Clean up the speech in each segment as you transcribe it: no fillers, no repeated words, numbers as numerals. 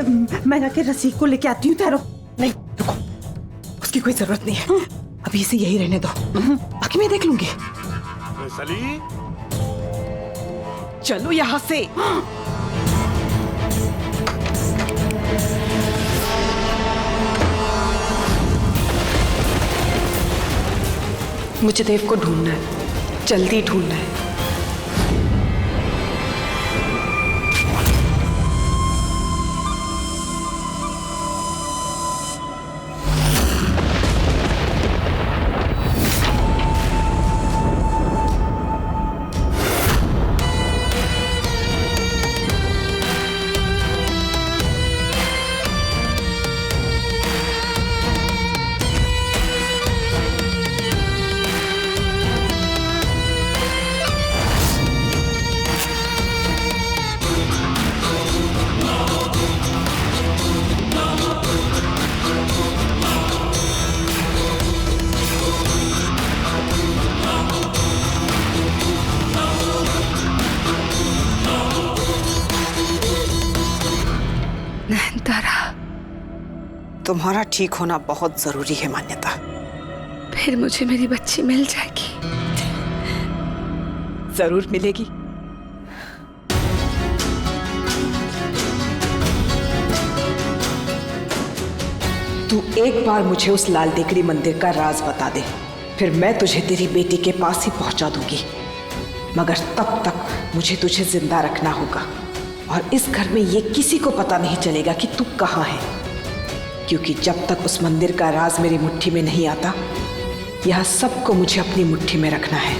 मैं जाके रसीक को लेके आती हूँ। ठहरो। नहीं रुको, उसकी कोई जरूरत नहीं है, अभी इसे यही रहने दो, बाकी मैं देख लूंगी। सली, चलो यहाँ से। मुझे देव को ढूंढना है, जल्दी ढूंढना है। तुम्हारा ठीक होना बहुत जरूरी है मान्यता। फिर मुझे मेरी बच्ची मिल जाएगी। जरूर मिलेगी। तू एक बार मुझे उस लाल टेकरी मंदिर का राज बता दे, फिर मैं तुझे तेरी बेटी के पास ही पहुंचा दूंगी। मगर तब तक मुझे तुझे जिंदा रखना होगा और इस घर में ये किसी को पता नहीं चलेगा कि तू कहाँ है, क्योंकि जब तक उस मंदिर का राज मेरी मुट्ठी में नहीं आता, यह सबको मुझे अपनी मुट्ठी में रखना है।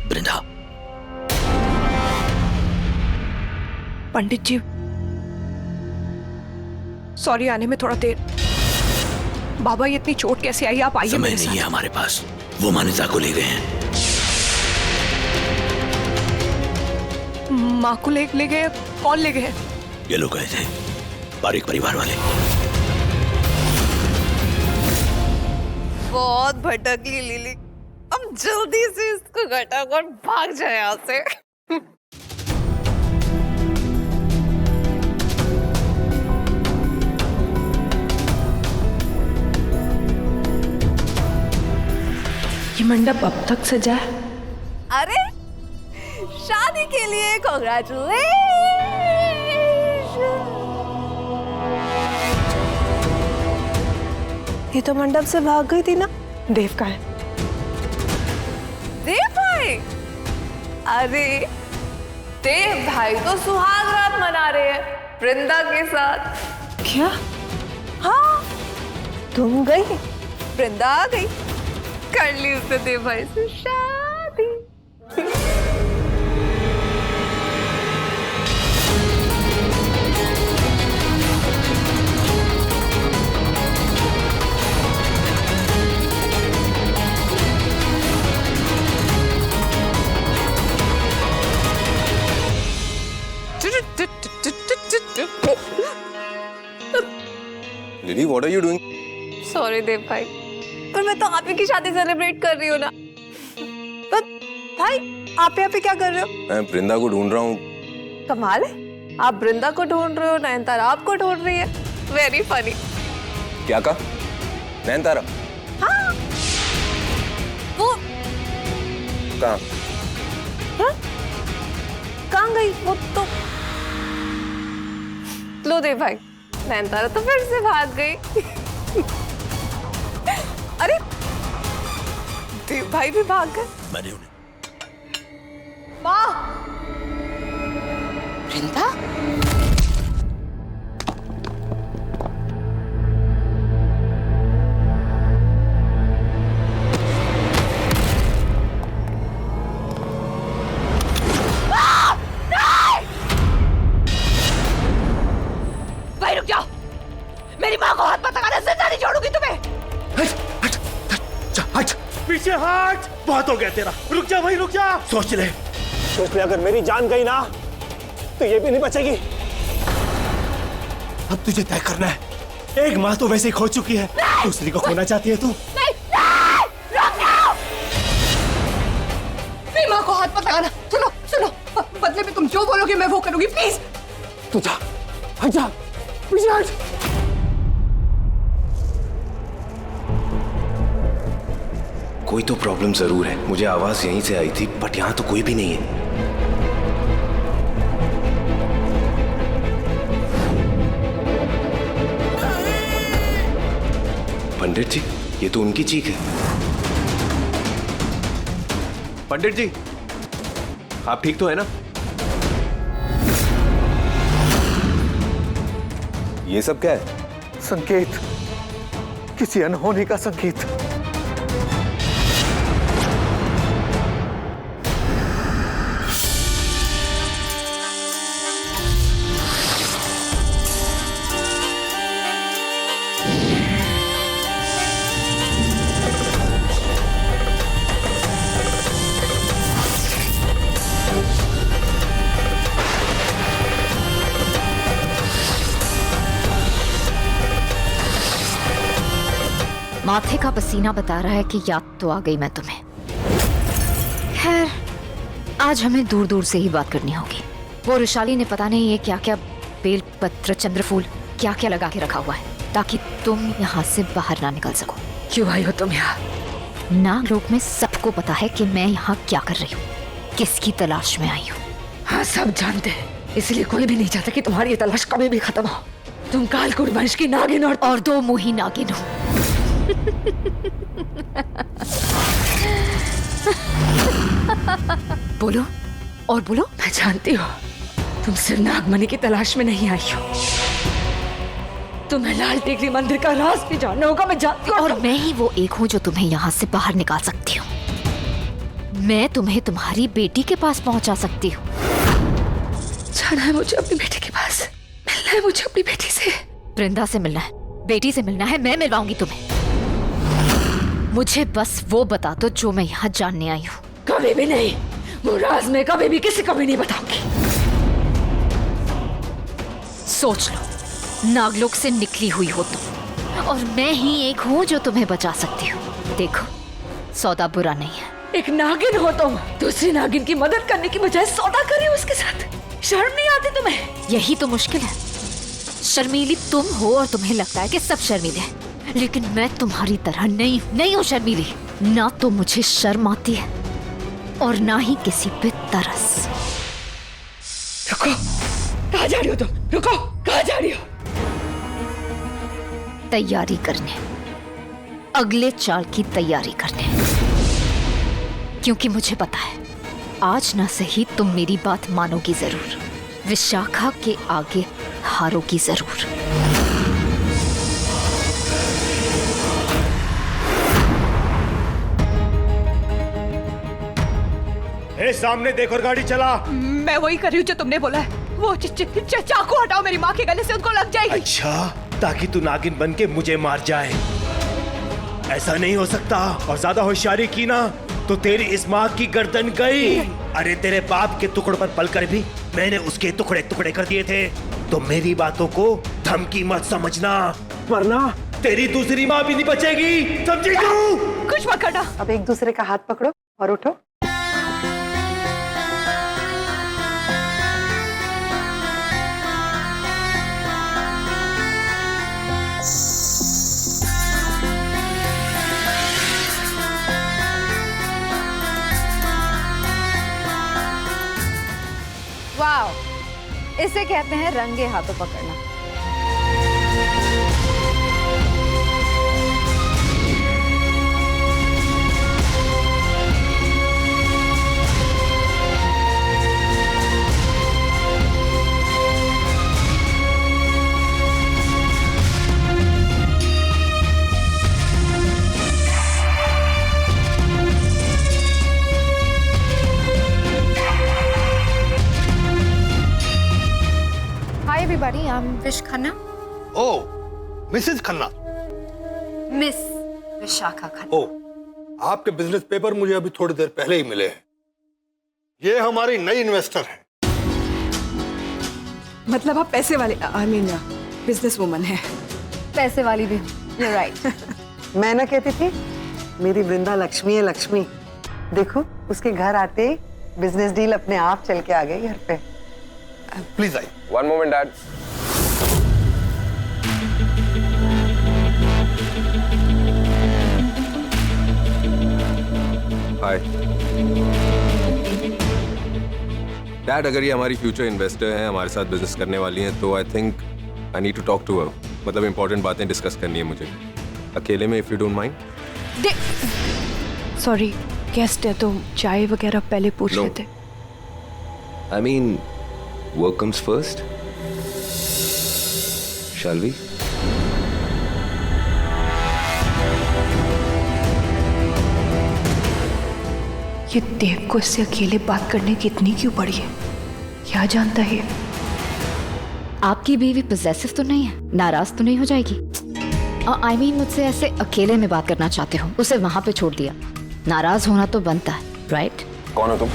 वृंदा। पंडित जी, सॉरी आने में थोड़ा देर। बाबा ये इतनी चोट कैसे आई? आप आइए। समय नहीं है हमारे पास, वो मान्यता को ले गए हैं। माँ को ले गए? कौन ले गए? ये लोग गए थे, पारिक परिवार वाले। बहुत भटकी लिली, अब जल्दी से इसको घटा कर भाग जाए यहाँ से। ये मंडप अब तक सजा है? अरे शादी के लिए कांग्रेचुलेशन। ये तो मंडप से भाग गई थी ना। देव का है? देव भाई? अरे देव भाई तो सुहाग रात मना रहे हैं वृंदा के साथ। क्या? हाँ, तुम गई, वृंदा आ गई, कर ली उसने देव भाई से शादी। Lily, what are you doing? Sorry Dev भाई, पर मैं तो आप ही की शादी सेलिब्रेट कर रही हूँ ना। पर भाई आप यहाँ पे क्या कर रहे हो? मैं वृंदा को ढूंढ रहा हूँ। कमाल है, आप वृंदा को ढूंढ रहे हो, नयनतारा आपको ढूंढ रही है। Very funny. क्या कहा? नयनतारा? हाँ, वो कहाँ? हाँ? कहाँ गई वो? तो लो देव भाई, नयनतारा तो फिर से भाग गई। अरे देव भाई भी भाग गए। मैंने उन्हें माँ, वृंदा? भाई रुक जाओ, मेरी माँ को हाथ मत लगाना, जिंदा नहीं छोड़ूंगी तुम्हें। हट, हट, पीछे हट। बहुत हो गया तेरा, रुक जा भाई, रुक जा। सोच ले, अगर मेरी जान गई ना तो ये भी नहीं बचेगी। अब तुझे तय करना है, एक माँ तो वैसे ही खो चुकी है, दूसरी को खोना चाहती है तू? नहीं, नहीं, रुक जाओ। मत लगाना। सुनो सुनो, बदले में तुम जो बोलोगे मैं वो करूंगी, प्लीज। तू जा, हट जा, पीछे हट। कोई तो प्रॉब्लम जरूर है। मुझे आवाज यहीं से आई थी, बट यहाँ तो कोई भी नहीं है। पंडित जी, ये तो उनकी चीख है। पंडित जी, आप ठीक तो है ना? ये सब क्या है? संकेत, किसी अनहोनी का संकेत। माथे का पसीना बता रहा है कि याद तो आ गई मैं तुम्हें। खैर, आज हमें दूर दूर से ही बात करनी होगी। वो रुशाली ने पता नहीं ये क्या क्या बेल पत्र, चंद्रफूल क्या क्या लगा के रखा हुआ है, ताकि तुम यहाँ से बाहर ना निकल सको। क्यों आई हो तुम यहाँ? नागलोक में सबको पता है कि मैं यहाँ क्या कर रही हूँ, किसकी तलाश में आई हूँ। हाँ, सब जानते हैं, इसलिए कोई भी नहीं चाहता कि तुम्हारी ये तलाश कभी भी खत्म हो। तुम कालकूट वंश की नागिन और दो मुही नागिन हो। बोलो और बोलो। मैं जानती हूँ तुम सिर्फ नागमणि की तलाश में नहीं आई हो, तुम्हें लाल टेकरी मंदिर का राज भी जानना होगा। मैं जानती हूँ। और मैं ही वो एक हूँ जो तुम्हें यहाँ से बाहर निकाल सकती हूँ। मैं तुम्हें तुम्हारी बेटी के पास पहुँचा सकती हूँ। जाना है मुझे अपनी बेटी के पास, मिलना है मुझे अपनी बेटी से। वृंदा से मिलना है, बेटी से मिलना है, मैं मिलवाऊंगी तुम्हें। मुझे बस वो बता दो जो मैं यहाँ जानने आई हूँ। कभी भी नहीं, वो राज में कभी भी किसी को भी नहीं बताऊंगी। सोच लो, नागलोक से निकली हुई हो तुम, और मैं ही एक हूँ जो तुम्हें बचा सकती हूँ। देखो, सौदा बुरा नहीं है। एक नागिन हो तुम, दूसरी नागिन की मदद करने की बजाय सौदा करे उसके साथ। शर्म नहीं आती तुम्हें? यही तो मुश्किल है। शर्मीली तुम हो और तुम्हें लगता है कि सब शर्मीले हैं, लेकिन मैं तुम्हारी तरह नहीं हूँ शर्मीली। ना तो मुझे शर्म आती है और ना ही किसी पे तरस। रुको, कहाँ जा रही हो तुम? रुको, कहाँ जा रही हो? तैयारी करने, अगले चाल की तैयारी करने, क्योंकि मुझे पता है आज ना सही तुम मेरी बात मानोगी जरूर, विशाखा के आगे हारोगी जरूर। ए, सामने देखो और गाड़ी चला। मैं वही कर रही हूँ जो तुमने बोला है। वो चाकू हटाओ मेरी माँ के गले से, उनको लग जाएगी। अच्छा, ताकि तू नागिन बन के मुझे मार जाए। ऐसा नहीं हो सकता, और ज्यादा होशियारी की ना तो तेरी इस माँ की गर्दन गई। अरे तेरे बाप के टुकड़ों पर पलकर भी मैंने उसके टुकड़े टुकड़े कर दिए थे, तो मेरी बातों को धमकी मत समझना, वरना तेरी दूसरी माँ भी नहीं बचेगी, समझी तू? कुछ मत करना। अब एक दूसरे का हाथ पकड़ो और उठो। वाओ, इसे कहते हैं रंगे हाथों पकड़ना। Hi everybody, I'm Vish Khanna. Oh, Mrs. Khanna. Miss Vishakha Khanna. Oh, आपके बिजनेस पेपर मुझे अभी थोड़ी देर पहले ही मिले हैं। ये हमारी नई इन्वेस्टर है। मतलब आप पैसे वाले, आई मीन बिजनेस वुमन है। पैसे वाली भी, you're right. मैं ना कहती थी मेरी वृंदा लक्ष्मी है, लक्ष्मी। देखो उसके घर आते बिजनेस डील अपने आप चल के आ गई घर पे। प्लीज आइए। One moment dad. Hi dad, अगर ये हमारी फ्यूचर इन्वेस्टर हैं, हमारे साथ बिजनेस करने वाली हैं, तो I think I need to talk to her. मतलब इंपॉर्टेंट बातें डिस्कस करनी है मुझे अकेले में, if you don't mind. Sorry, guest है तो चाय वगैरह पहले पूछ No. लेते। I mean, work comes first. Shall we? ये देव को इससे अकेले बात करने की इतनी क्यों पड़ी है? क्या जानता है? आपकी बीवी पॉसेसिव तो नहीं है? नाराज तो नहीं हो जाएगी? आई मीन मुझसे ऐसे अकेले में बात करना चाहते हो, उसे वहां पे छोड़ दिया, नाराज होना तो बनता है, राइट? कौन हो तुम?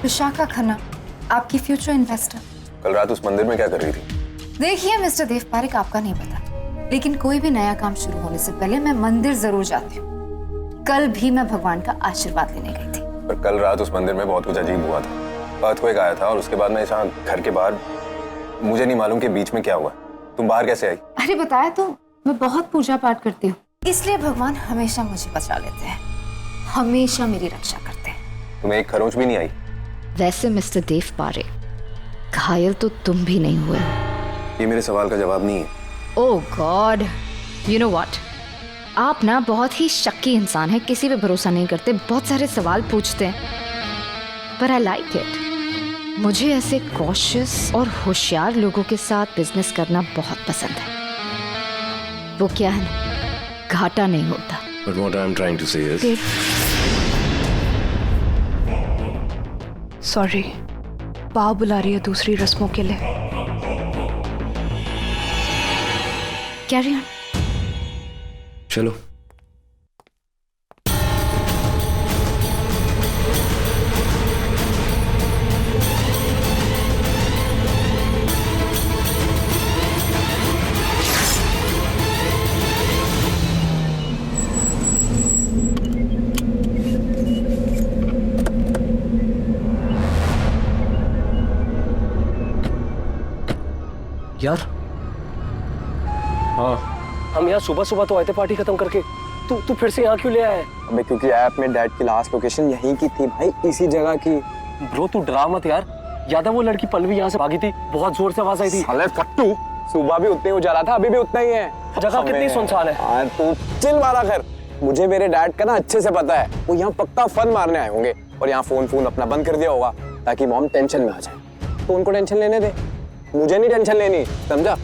विशाखा खन्ना, आपकी फ्यूचर इन्वेस्टर। कल रात उस मंदिर में क्या कर रही थी? देखिए मिस्टर देव पारिक, आपका नहीं पता, लेकिन कोई भी नया काम शुरू होने से पहले मैं मंदिर जरूर जाती हूँ। कल भी मैं भगवान का आशीर्वाद लेने गई थी। पर कल रात उस मंदिर में बहुत कुछ अजीब हुआ था। अर्थक्वेक आया था और उसके बाद मैं यहाँ घर के बाहर, मुझे नहीं मालूम कि बीच में क्या हुआ। तुम बाहर कैसे आई? अरे बताया तो, मैं बहुत पूजा पाठ करती हूँ, इसलिए भगवान हमेशा मुझे बचा लेते हैं, हमेशा मेरी रक्षा करते हैं। तुम्हें एक खरोंच भी नहीं आई? वैसे मिस्टर देव पारिक, घायल तो तुम भी नहीं हुए। ये मेरे सवाल का जवाब नहीं है। ओह गॉड, यू नो व्हाट, आप ना बहुत ही शक्की इंसान हैं, किसी पे भरोसा नहीं करते, बहुत सारे सवाल पूछते हैं, पर आई लाइक इट। मुझे ऐसे कॉशियस और होशियार लोगों के साथ बिजनेस करना बहुत पसंद है। वो क्या है ना, घाटा नहीं होता। But what I'm trying to say is, sorry, पा बुला रही है दूसरी रस्मों के लिए। Carry on. चलो। यार, हाँ, हम यहाँ सुबह सुबह तो आए थे पार्टी खत्म करके, तू फिर से यहाँ क्यों ले आया है? अबे क्योंकि ऐप में डैड की लास्ट लोकेशन यहीं की थी भाई, इसी जगह की। ब्रो तू डरा मत यार, याद है वो लड़की पल्लवी यहाँ से भागी थी, बहुत जोर से आवाज आई थी। साले फट्टू, सुबह भी उतने उजाला था, अभी भी उतना ही है। जगह कितनी सुनसान है। हाँ, तू चिल मारा कर, मुझे मेरे डैड का ना अच्छे से पता है, वो यहाँ पक्का फन मारने आए होंगे और यहाँ फोन अपना बंद कर दिया होगा ताकि मॉम टेंशन में आ जाए। तो उनको टेंशन लेने दे, मुझे नहीं टेंशन लेनी, समझा?